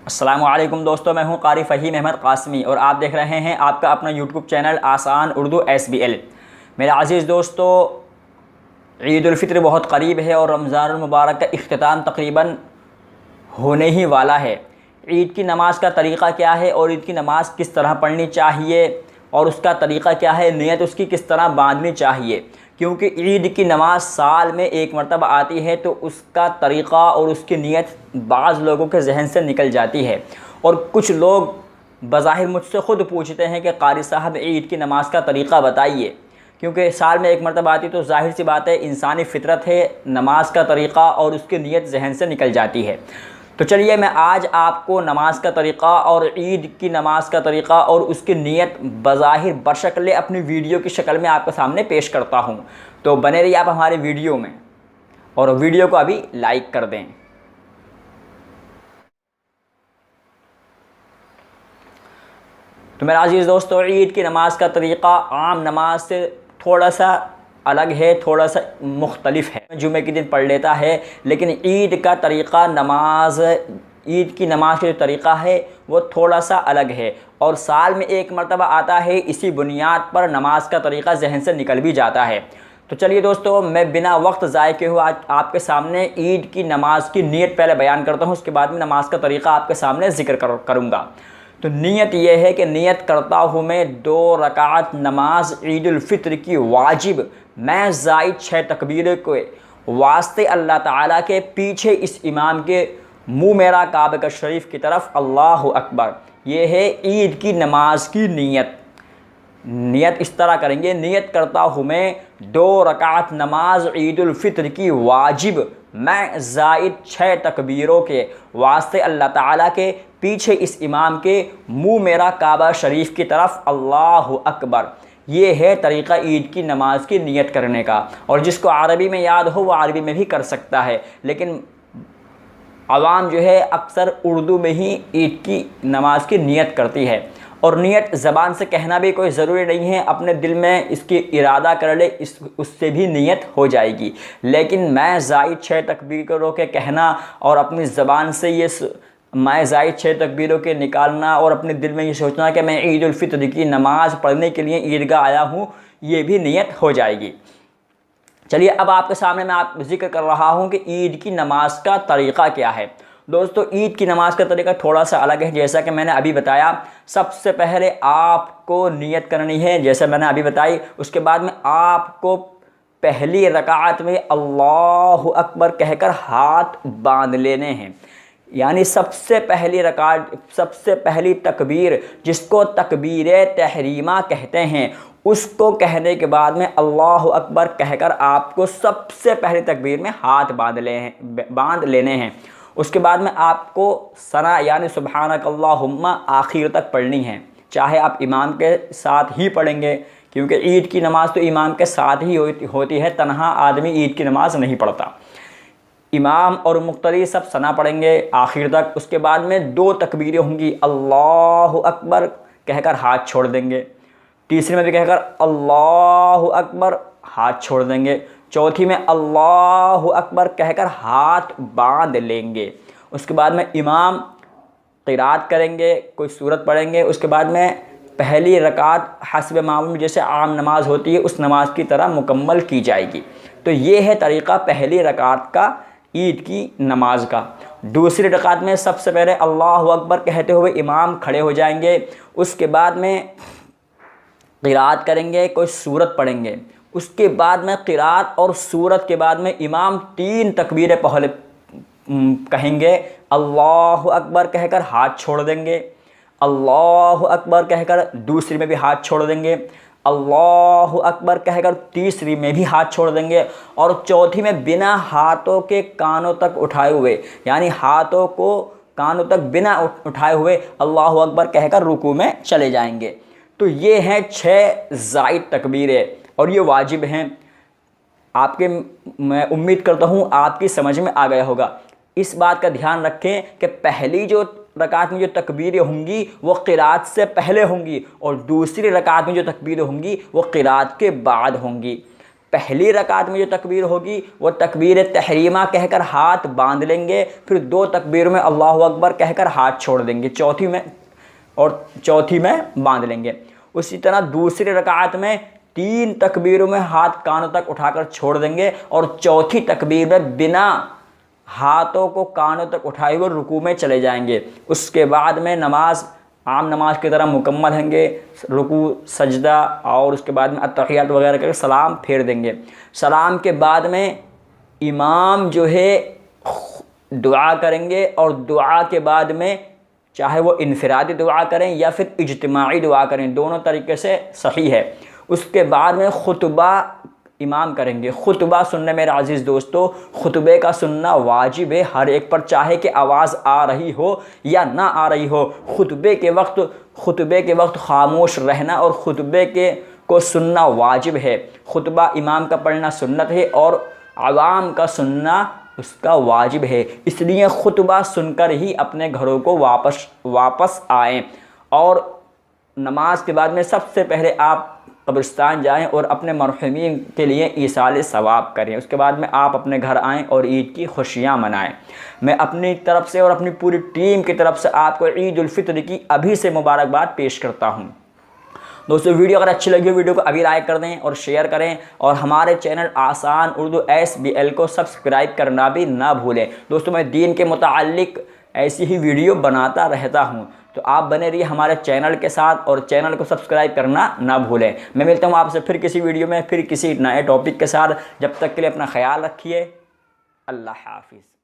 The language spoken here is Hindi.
अस्सलामुअलैकुम दोस्तों, मैं हूं कारी फ़हीम अहमद कासमी और आप देख रहे हैं आपका अपना यूट्यूब चैनल आसान उर्दू SBL। मेरे अज़ीज़ दोस्तों, ईद उल फ़ित्र बहुत करीब है और रमज़ान मुबारक का इख्तिताम तकरीबन होने ही वाला है। ईद की नमाज़ का तरीक़ा क्या है और ईद की नमाज़ किस तरह पढ़नी चाहिए और उसका तरीक़ा क्या है, नियत उसकी किस तरह बांधनी चाहिए, क्योंकि ईद की नमाज़ साल में एक मरतबा आती है तो उसका तरीक़ा और उसकी नियत बाज़ लोगों के जहन से निकल जाती है। और कुछ लोग बज़ाहिर मुझसे ख़ुद पूछते हैं कि क़ारी साहब ईद की नमाज़ का तरीक़ा बताइए, क्योंकि साल में एक मरतबा आती तो ज़ाहिर सी बात है, इंसानी फ़ितरत है, नमाज का तरीक़ा और उसकी नियत जहन से निकल जाती है। तो चलिए मैं आज आपको नमाज का तरीक़ा और ईद की नमाज का तरीक़ा और उसकी नियत बज़ाहिर बशक्ल अपनी वीडियो की शक्ल में आपके सामने पेश करता हूँ। तो बने रहिए आप हमारे वीडियो में और वीडियो को अभी लाइक कर दें। तो मेरा अज़ीज़ दोस्तों, ईद की नमाज का तरीक़ा आम नमाज से थोड़ा सा अलग है, थोड़ा सा मुख्तलिफ है। जुमे के दिन पढ़ लेता है, लेकिन ईद का तरीक़ा ईद की नमाज का जो तरीक़ा है वो थोड़ा सा अलग है और साल में एक मरतबा आता है। इसी बुनियाद पर नमाज का तरीक़ा जहन से निकल भी जाता है। तो चलिए दोस्तों, मैं बिना वक्त ज़ाय के हुए आज आपके सामने ईद की नमाज की नीयत पहले बयान करता हूँ, उसके बाद में नमाज का तरीक़ा आपके सामने ज़िक्र करूँगा। तो नीयत ये है कि नीयत करता हूँ मैं 2 रकात नमाज ईद उल फ़ित्र की वाजिब मैं ज़ायद 6 तकबीर के वास्ते अल्लाह ताला के पीछे इस इमाम के मुँह मेरा काबा शरीफ की तरफ अल्लाहु अकबर। ये है ईद की नमाज की नियत इस तरह करेंगे। नियत करता हूँ मैं 2 रकात नमाज ईद उल फ़ित्र की वाजिब मैं ज़ायद 6 तकबीरों के वास्ते अल्लाह ताला के पीछे इस इमाम के मुँह मेरा काबा शरीफ की तरफ अल्लाहु अकबर। ये है तरीक़ा ईद की नमाज की नियत करने का। और जिसको अरबी में याद हो वो अरबी में भी कर सकता है, लेकिन आवाम जो है अक्सर उर्दू में ही ईद की नमाज की नियत करती है। और नियत ज़बान से कहना भी कोई ज़रूरी नहीं है, अपने दिल में इसकी इरादा कर ले, उससे भी नियत हो जाएगी। लेकिन मैं ज़ायद 6 तकबीरों के कहना और अपनी ज़बान से ये मैं ज़ायद 6 तकबीरों के निकालना और अपने दिल में ये सोचना कि मैं ईद उल फ़ित्र की नमाज़ पढ़ने के लिए ईदगाह आया हूँ, ये भी नियत हो जाएगी। चलिए अब आपके सामने मैं जिक्र कर रहा हूँ कि ईद की नमाज का तरीक़ा क्या है। दोस्तों, ईद की नमाज का तरीक़ा थोड़ा सा अलग है। जैसा कि मैंने अभी बताया, सबसे पहले आपको नियत करनी है, जैसे मैंने अभी बताई। उसके बाद में आपको पहली रकात में अल्लाहु अकबर कहकर हाथ बांध लेने हैं। यानी सबसे पहली रकात, सबसे पहली तकबीर जिसको तकबीर तहरीमा कहते हैं, उसको कहने के बाद में अल्लाहु अकबर कहकर आपको सबसे पहली तकबीर में हाथ बांध लेने हैं। उसके बाद में आपको सना यानी सुबहानक अल्लाहुम्मा आखिर तक पढ़नी है, चाहे आप इमाम के साथ ही पढ़ेंगे, क्योंकि ईद की नमाज़ तो इमाम के साथ ही होती है। तन्हा आदमी ईद की नमाज़ नहीं पढ़ता। इमाम और मुक्तदी सब सना पढ़ेंगे आखिर तक। उसके बाद में 2 तकबीरें होंगी, अल्लाहु अकबर कहकर हाथ छोड़ देंगे, तीसरी में भी कहकर अल्लाहु अकबर हाथ छोड़ देंगे, चौथी में अल्लाहु अकबर कहकर हाथ बांध लेंगे। उसके बाद में इमाम क़िरात करेंगे, कोई सूरत पढ़ेंगे। उसके बाद में पहली रकात हस्ब मामूल जैसे आम नमाज होती है उस नमाज की तरह मुकम्मल की जाएगी। तो ये है तरीक़ा पहली रकात का ईद की नमाज का। दूसरी रकात में सबसे पहले अल्लाहु अकबर कहते हुए इमाम खड़े हो जाएंगे। उसके बाद में क़िरात करेंगे, कोई सूरत पढ़ेंगे। उसके बाद में क़िरात और सूरत के बाद में इमाम 3 तकबीरें पहले कहेंगे, अल्लाहु अकबर कहकर हाथ छोड़ देंगे, अल्लाहु अकबर कहकर दूसरी में भी हाथ छोड़ देंगे, अल्लाहु अकबर कहकर तीसरी में भी हाथ छोड़ देंगे, और चौथी में बिना हाथों के कानों तक उठाए हुए, यानी हाथों को कानों तक बिना उठाए हुए अल्लाहु अकबर कहकर रुकू में चले जाएंगे। तो ये हैं 6 ज़ायद तकबीरें और ये वाजिब हैं। मैं उम्मीद करता हूँ आपकी समझ में आ गया होगा। इस बात का ध्यान रखें कि पहली जो रकात में जो तकबीरें होंगी वो क़िरात से पहले होंगी और दूसरी रकात में जो तकबीरें होंगी वो क़िरात के बाद होंगी। पहली रकात में जो तकबीर होगी वो तकबीर तहरीमा कहकर हाथ बांध लेंगे, फिर 2 तकबीर में अल्लाहु अकबर कहकर हाथ छोड़ देंगे, चौथी में बांध लेंगे। उसी तरह दूसरी रकात में 3 तकबीरों में हाथ कानों तक उठाकर छोड़ देंगे और चौथी तकबीर में बिना हाथों को कानों तक उठाए हुए रुकू में चले जाएंगे। उसके बाद में नमाज आम नमाज की तरह मुकम्मल होंगे, रुकू सजदा और उसके बाद में अत्तहियात वगैरह करके सलाम फेर देंगे। सलाम के बाद में इमाम जो है दुआ करेंगे और दुआ के बाद में चाहे वो इनफरादी दुआ करें या फिर इज्तिमाई दुआ करें, दोनों तरीके से सही है। उसके बाद में खुतबा इमाम करेंगे। खुतबा सुनने मेरे अज़ीज़ दोस्तों, खुतबे का सुनना वाजिब है हर एक पर, चाहे कि आवाज़ आ रही हो या ना आ रही हो। खुतबे के वक्त खामोश रहना और खुतबे को सुनना वाजिब है। खुतबा इमाम का पढ़ना सुन्नत है और आवाम का सुनना उसका वाजिब है। इसलिए खुतबा सुनकर ही अपने घरों को वापस आएँ। और नमाज के बाद में सबसे पहले आप कब्रिस्तान जाएं और अपने मरहूमीन के लिए ईसाल सवाब करें। उसके बाद में आप अपने घर आएं और ईद की खुशियां मनाएं। मैं अपनी तरफ से और अपनी पूरी टीम की तरफ से आपको ईद उल फित्र की अभी से मुबारकबाद पेश करता हूं। दोस्तों, वीडियो अगर अच्छी लगी हो वीडियो को अभी लाइक कर दें और शेयर करें और हमारे चैनल आसान उर्दू SBL को सब्सक्राइब करना भी ना भूलें। दोस्तों, मैं दीन के मुताल्लिक ऐसी ही वीडियो बनाता रहता हूँ, तो आप बने रहिए हमारे चैनल के साथ और चैनल को सब्सक्राइब करना ना भूलें। मैं मिलता हूँ आपसे फिर किसी वीडियो में, फिर किसी नए टॉपिक के साथ। जब तक के लिए अपना ख्याल रखिए। अल्लाह हाफिज़।